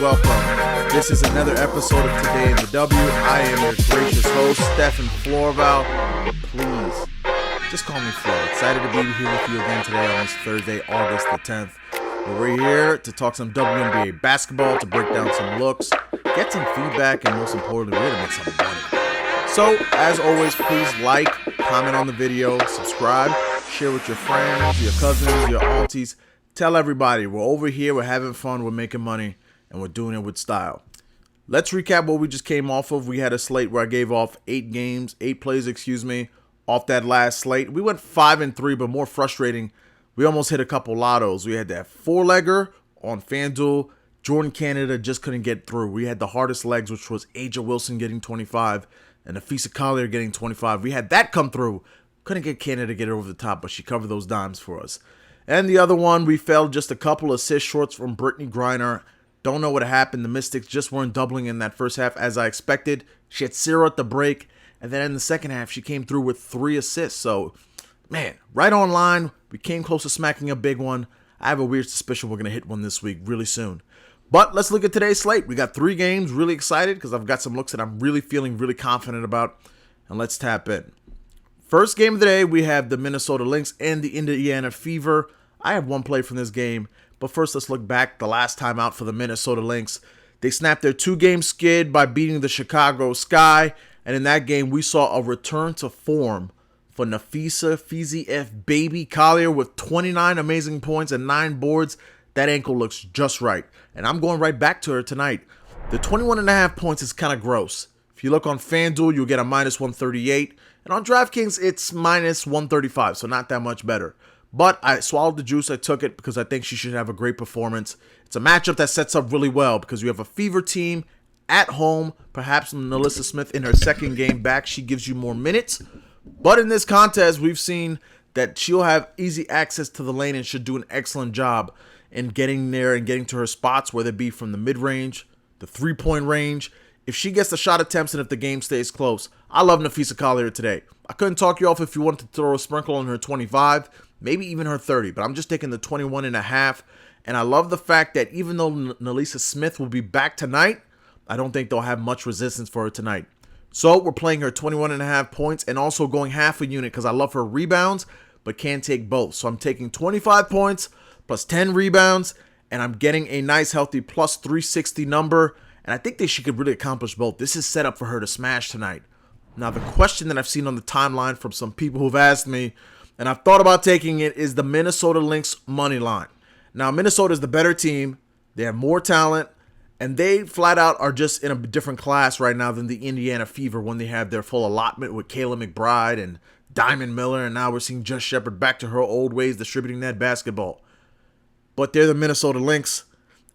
welcome. This is another episode of Today in the W. I am your gracious host, Stephen Florival. Please, just call me Flo. Excited to be here with you again today on this Thursday, August the 10th. We're here to talk some WNBA basketball, to break down some looks, get some feedback, and most importantly, we're going to make some money. So, as always, please like, comment on the video, subscribe, share with your friends, your cousins, your aunties. Tell everybody we're over here, we're having fun, we're making money, and we're doing it with style. Let's recap what we just came off of. We had a slate where I gave off 8 plays, off that last slate. We went 5-3, but more frustrating, we almost hit a couple lottos. We had that 4-legger on FanDuel. Jordan Canada just couldn't get through. We had the hardest legs, which was A'ja Wilson getting 25 and Napheesa Collier getting 25. We had that come through. Couldn't get Canada to get it over the top, but she covered those dimes for us. And the other one, we fell just a couple assist shorts from Brittany Griner. Don't know what happened. The Mystics just weren't doubling in that first half as I expected. She had 0 at the break. And then in the second half, she came through with 3 assists. So, man, right on line. We came close to smacking a big one. I have a weird suspicion we're going to hit one this week really soon. But let's look at today's slate. We got 3 games. Really excited because I've got some looks that I'm really feeling really confident about. And let's tap in. First game of the day, we have the Minnesota Lynx and the Indiana Fever. I have one play from this game, but first let's look back the last time out for the Minnesota Lynx. They snapped their 2-game skid by beating the Chicago Sky, and in that game we saw a return to form for Napheesa Collier with 29 amazing points and 9 boards. That ankle looks just right, and I'm going right back to her tonight. The 21.5 points is kind of gross. If you look on FanDuel, you'll get a -138, and on DraftKings it's -135, so not that much better. But I swallowed the juice. I took it because I think she should have a great performance. It's a matchup that sets up really well because you have a Fever team at home. Perhaps Melissa Smith in her second game back, she gives you more minutes. But in this contest, we've seen that she'll have easy access to the lane and should do an excellent job in getting there and getting to her spots, whether it be from the mid-range, the 3-point range. If she gets the shot attempts and if the game stays close, I love Napheesa Collier today. I couldn't talk you off if you wanted to throw a sprinkle on her 25, maybe even her 30, but I'm just taking the 21.5. And I love the fact that even though Melissa Smith will be back tonight, I don't think they'll have much resistance for her tonight. So we're playing her 21.5 points and also going half a unit because I love her rebounds, but can't take both. So I'm taking 25 points plus 10 rebounds, and I'm getting a nice healthy plus 360 number. And I think that she could really accomplish both. This is set up for her to smash tonight. Now, the question that I've seen on the timeline from some people who've asked me, and I've thought about taking it, is the Minnesota Lynx money line. Now, Minnesota is the better team. They have more talent, and they flat out are just in a different class right now than the Indiana Fever when they have their full allotment with Kayla McBride and Diamond Miller, and now we're seeing Jess Shepard back to her old ways distributing that basketball. But they're the Minnesota Lynx.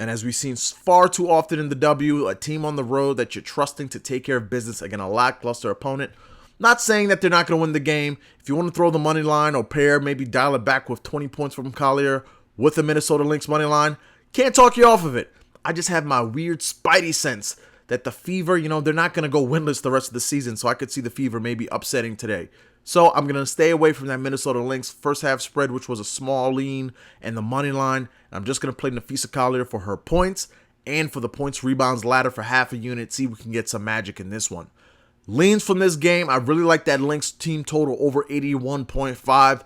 And as we've seen far too often in the W, a team on the road that you're trusting to take care of business against a lackluster opponent. Not saying that they're not going to win the game. If you want to throw the money line or pair, maybe dial it back with 20 points from Collier with the Minnesota Lynx money line, can't talk you off of it. I just have my weird spidey sense that the Fever, they're not going to go winless the rest of the season, so I could see the Fever maybe upsetting today. So I'm going to stay away from that Minnesota Lynx first half spread, which was a small lean, and the money line. I'm just going to play Napheesa Collier for her points and for the points rebounds ladder for half a unit. See if we can get some magic in this one. Leans from this game, I really like that Lynx team total over 81.5.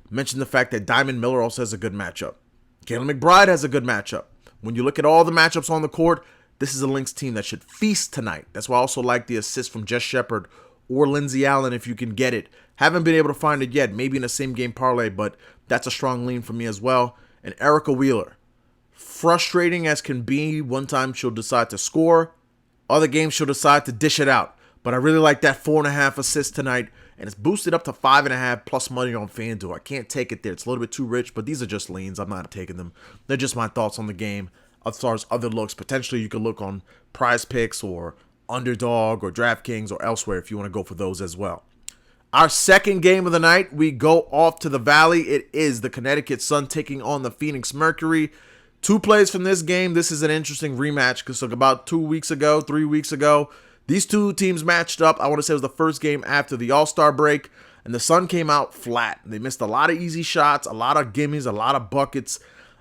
Mentioned the fact that Diamond Miller also has a good matchup. Kayla McBride has a good matchup. When you look at all the matchups on the court, this is a Lynx team that should feast tonight. That's why I also like the assist from Jess Shepard or Lindsay Allen if you can get it. Haven't been able to find it yet, maybe in a same game parlay, but that's a strong lean for me as well. And Erica Wheeler, frustrating as can be. One time she'll decide to score, other games she'll decide to dish it out. But I really like that 4.5 assists tonight, and it's boosted up to 5.5 plus money on FanDuel. I can't take it there. It's a little bit too rich, but these are just leans. I'm not taking them. They're just my thoughts on the game. As far as other looks, potentially you could look on Prize Picks or Underdog or DraftKings or elsewhere if you want to go for those as well. Our second game of the night, we go off to the Valley. It is the Connecticut Sun taking on the Phoenix Mercury. 2 plays from this game. This is an interesting rematch because about 3 weeks ago, these two teams matched up. I want to say it was the first game after the All-Star break, and the Sun came out flat. They missed a lot of easy shots, a lot of gimmies, a lot of buckets,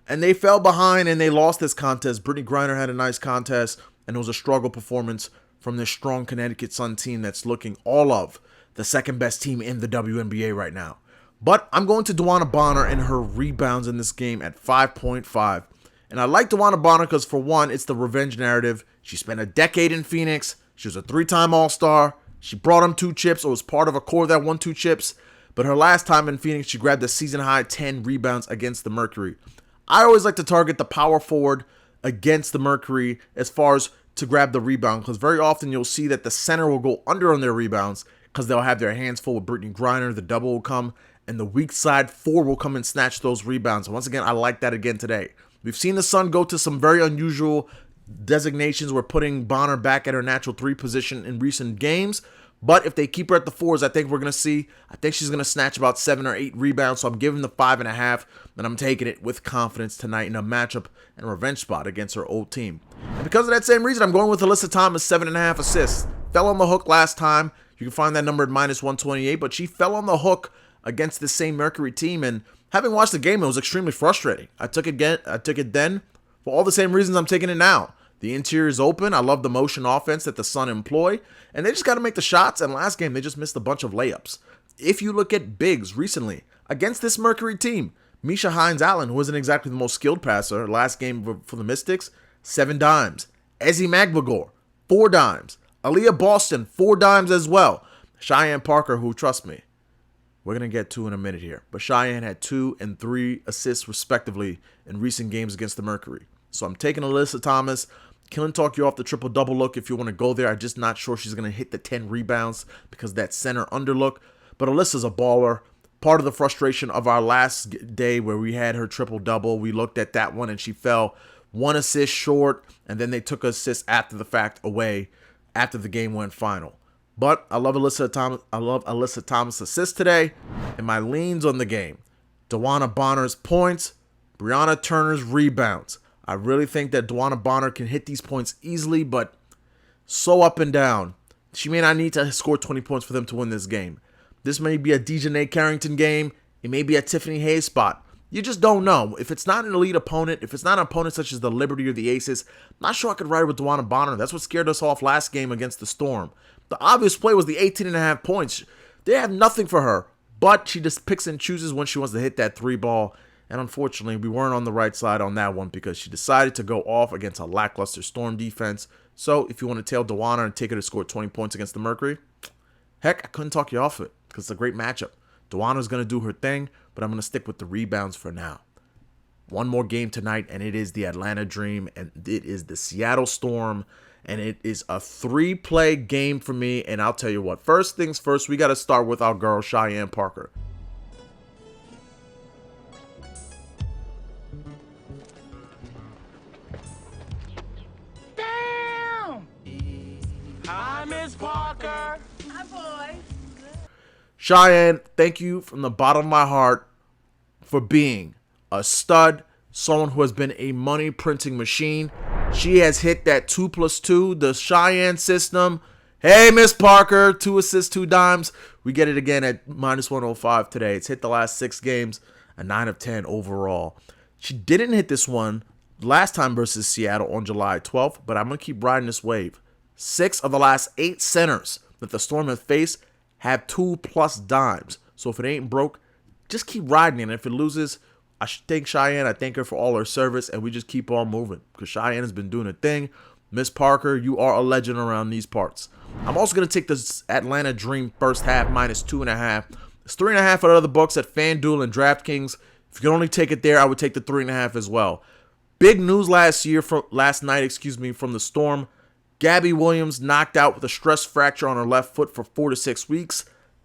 And they fell behind and they lost this contest. Brittany Griner had a nice contest, and it was a struggle performance from this strong Connecticut Sun team that's looking all of the second best team in the WNBA right now. But I'm going to DeWanna Bonner and her rebounds in this game at 5.5. And I like DeWanna Bonner because, for one, it's the revenge narrative. She spent a decade in Phoenix. She was a 3-time All-Star. She brought him 2 chips or was part of a core that won 2 chips. But her last time in Phoenix, she grabbed a season-high 10 rebounds against the Mercury. I always like to target the power forward against the Mercury as far as to grab the rebound, because very often you'll see that the center will go under on their rebounds because they'll have their hands full with Brittany Griner. The double will come, and the weak side forward will come and snatch those rebounds. And once again, I like that again today. We've seen the Sun go to some very unusual designations. We're putting Bonner back at her natural 3 position in recent games. But if they keep her at the 4s, I think she's going to snatch about 7 or 8 rebounds. So I'm giving the 5.5, and I'm taking it with confidence tonight in a matchup and a revenge spot against her old team. And because of that same reason, I'm going with Alyssa Thomas, 7.5 assists. Fell on the hook last time. You can find that number at -128, but she fell on the hook against the same Mercury team. And having watched the game, it was extremely frustrating. I took it then for all the same reasons I'm taking it now. The interior is open. I love the motion offense that the Sun employ. And they just got to make the shots. And last game, they just missed a bunch of layups. If you look at bigs recently, against this Mercury team, Misha Hines-Allen, who isn't exactly the most skilled passer, last game for the Mystics, 7 dimes. Ezzy Magbagor, 4 dimes. Aaliyah Boston, 4 dimes as well. Cheyenne Parker, who, trust me, we're going to get to in a minute here. But Cheyenne had 2 and 3 assists, respectively, in recent games against the Mercury. So I'm taking Alyssa Thomas. Killing talk you off the triple-double look if you want to go there. I'm just not sure she's going to hit the 10 rebounds because that center underlook. But Alyssa's a baller. Part of the frustration of our last day where we had her triple-double, we looked at that one and she fell 1 assist short, and then they took an assist after the fact away after the game went final. But I love Alyssa Thomas' assist today, and my leans on the game. DeWanna Bonner's points, Brianna Turner's rebounds. I really think that DeWanna Bonner can hit these points easily, but so up and down. She may not need to score 20 points for them to win this game. This may be a Dejanay Carrington game. It may be a Tiffany Hayes spot. You just don't know. If it's not an elite opponent, if it's not an opponent such as the Liberty or the Aces, I'm not sure I could ride with DeWanna Bonner. That's what scared us off last game against the Storm. The obvious play was the 18.5 points. They have nothing for her, but she just picks and chooses when she wants to hit that 3 ball. And unfortunately, we weren't on the right side on that one because she decided to go off against a lackluster Storm defense. So if you want to tail DeWanna and take her to score 20 points against the Mercury, heck, I couldn't talk you off it because it's a great matchup. DeWanna's going to do her thing, but I'm going to stick with the rebounds for now. One more game tonight, and it is the Atlanta Dream, and it is the Seattle Storm, and it is a 3-play game for me. And I'll tell you what, first things first, we got to start with our girl, Cheyenne Parker. Hi, Miss Parker. Hi, boy. Cheyenne, thank you from the bottom of my heart for being a stud, someone who has been a money printing machine. She has hit that 2+2, the Cheyenne system. Hey, Miss Parker, 2 assists, 2 dimes. We get it again at -105 today. It's hit the last 6 games, a 9 of 10 overall. She didn't hit this one last time versus Seattle on July 12th, but I'm going to keep riding this wave. 6 of the last 8 centers that the Storm have faced have 2+ dimes. So if it ain't broke, just keep riding it. And if it loses, I thank Cheyenne. I thank her for all her service, and we just keep on moving because Cheyenne has been doing a thing. Miss Parker, you are a legend around these parts. I'm also going to take this Atlanta Dream first half -2.5. It's 3.5 at other books at FanDuel and DraftKings. If you can only take it there, I would take the 3.5 as well. Big news last night, from the Storm. Gabby Williams knocked out with a stress fracture on her left foot for 4 to 6 weeks.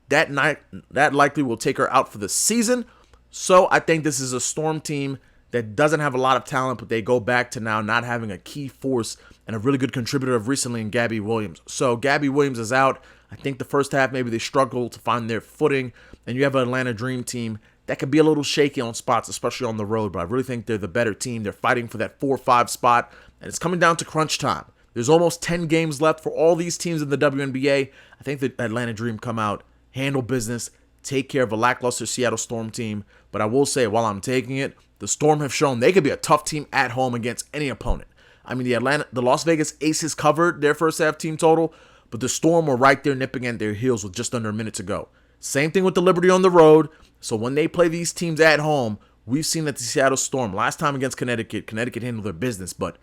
That likely will take her out for the season. So I think this is a Storm team that doesn't have a lot of talent, but they go back to now not having a key force and a really good contributor of recently in Gabby Williams. So Gabby Williams is out. I think the first half maybe they struggle to find their footing, and you have an Atlanta Dream team that could be a little shaky on spots, especially on the road, but I really think they're the better team. They're fighting for that 4-5 spot, and it's coming down to crunch time. There's almost 10 games left for all these teams in the WNBA. I think the Atlanta Dream come out, handle business, take care of a lackluster Seattle Storm team. But I will say, while I'm taking it, The Storm have shown they could be a tough team at home against any opponent. I mean, the Las Vegas Aces covered their first half team total, but the Storm were right there nipping at their heels with just under a minute to go. Same thing with the Liberty on the road. So when they play these teams at home, we've seen that the Seattle Storm, last time against Connecticut handled their business, but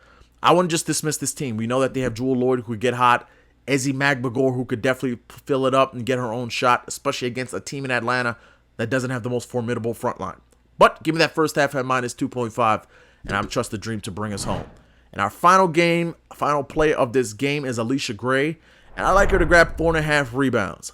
I wouldn't just dismiss this team. We know that they have Jewel Lloyd who could get hot, Ezzy Magbagor who could definitely fill it up and get her own shot, especially against a team in Atlanta that doesn't have the most formidable front line. But give me that first half at minus 2.5, and I trust the Dream to bring us home. And our final play of this game is Allisha Gray, and I like her to grab 4.5 rebounds.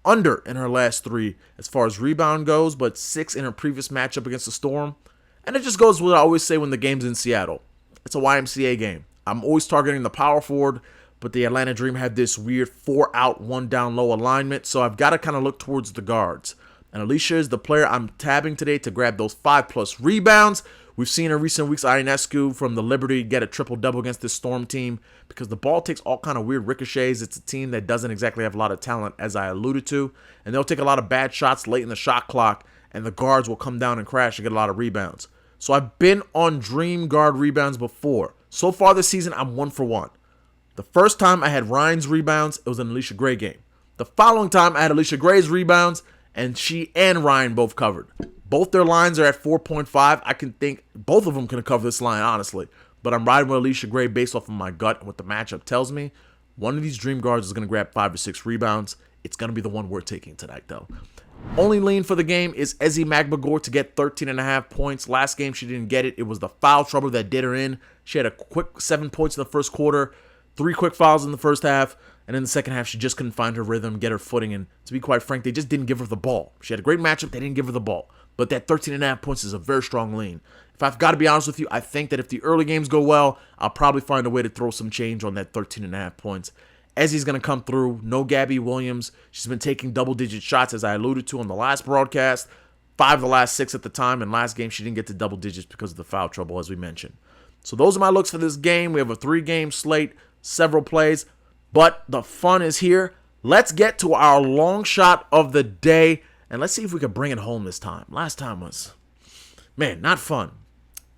Under in her last 3 as far as rebound goes, but 6 in her previous matchup against the Storm. And it just goes with what I always say when the game's in Seattle. It's a YMCA game. I'm always targeting the power forward, but the Atlanta Dream had this weird 4 out, 1 down low alignment, so I've got to kind of look towards the guards. And Allisha is the player I'm tabbing today to grab those 5+ rebounds. We've seen in recent weeks Ionescu from the Liberty get a triple-double against this Storm team because the ball takes all kind of weird ricochets. It's a team that doesn't exactly have a lot of talent, as I alluded to, and they'll take a lot of bad shots late in the shot clock, and the guards will come down and crash and get a lot of rebounds. So I've been on Dream guard rebounds before. So far this season, I'm 1 for 1. The first time I had Ryan's rebounds, it was an Allisha Gray game. The following time, I had Allisha Gray's rebounds, and she and Ryan both covered. Both their lines are at 4.5. I can think both of them can cover this line, honestly. But I'm riding with Allisha Gray based off of my gut and what the matchup tells me. One of these Dream guards is going to grab 5 or 6 rebounds. It's going to be the one we're taking tonight, though. Only lean for the game is Ezzy Magbagor to get 13.5 points. Last game, she didn't get it. It was the foul trouble that did her in. She had a quick 7 points in the first quarter, 3 quick fouls in the first half, and in the second half, she just couldn't find her rhythm, get her footing, and to be quite frank, they just didn't give her the ball. She had a great matchup, they didn't give her the ball. But that 13.5 points is a very strong lean. If I've got to be honest with you, I think that if the early games go well, I'll probably find a way to throw some change on that 13.5 points. Ezzy's going to come through. No Gabby Williams. She's been taking double-digit shots, as I alluded to on the last broadcast. 5 of the last 6 at the time, and last game she didn't get to double digits because of the foul trouble, as we mentioned. So those are my looks for this game. We have a 3-game slate, several plays, but the fun is here. Let's get to our long shot of the day, and let's see if we can bring it home this time. Last time was, man, not fun.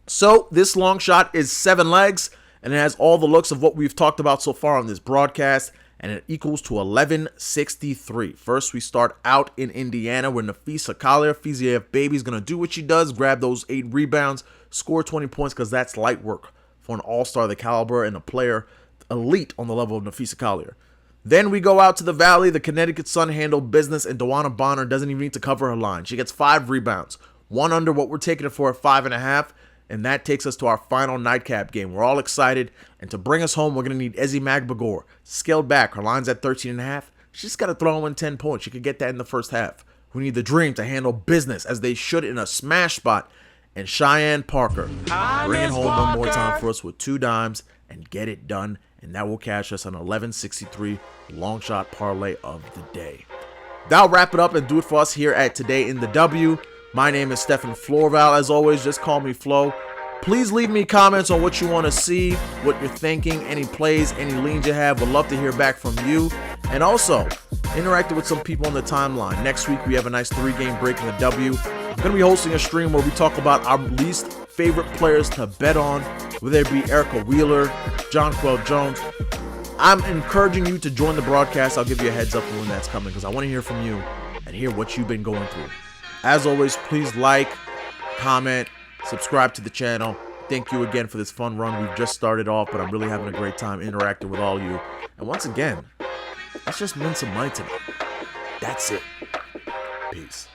So this long shot is 7 legs, and it has all the looks of what we've talked about so far on this broadcast, and it equals to 1163. First, we start out in Indiana where Napheesa Collier, FZF baby, is going to do what she does, grab those 8 rebounds, score 20 points because that's light work for an all-star of the caliber and a player elite on the level of Napheesa Collier. Then we go out to the Valley. The Connecticut Sun handled business, and DeWanna Bonner doesn't even need to cover her line. She gets 5 rebounds, 1 under what we're taking it for at 5.5, and that takes us to our final nightcap game. We're all excited, and to bring us home, we're going to need Ezzy Magbagor. Scaled back, her line's at 13.5. She's got to throw in 10 points. She could get that in the first half. We need the Dream to handle business, as they should in a smash spot. And Cheyenne Parker, bring it home one more time for us with 2 dimes and get it done. And that will cash us an 1163 long shot parlay of the day. That'll wrap it up and do it for us here at Today in the W. My name is Stephen Florival. As always, just call me Flo. Please leave me comments on what you want to see, what you're thinking, any plays, any leans you have. Would love to hear back from you. And also, interacted with some people on the timeline. Next week, we have a nice 3-game break in the W. I'm going to be hosting a stream where we talk about our least favorite players to bet on, whether it be Erica Wheeler, Jonquel Jones. I'm encouraging you to join the broadcast. I'll give you a heads up when that's coming because I want to hear from you and hear what you've been going through. As always, please like, comment, subscribe to the channel. Thank you again for this fun run. We've just started off, but I'm really having a great time interacting with all you. And once again, let's just win some money tonight. That's it. Peace.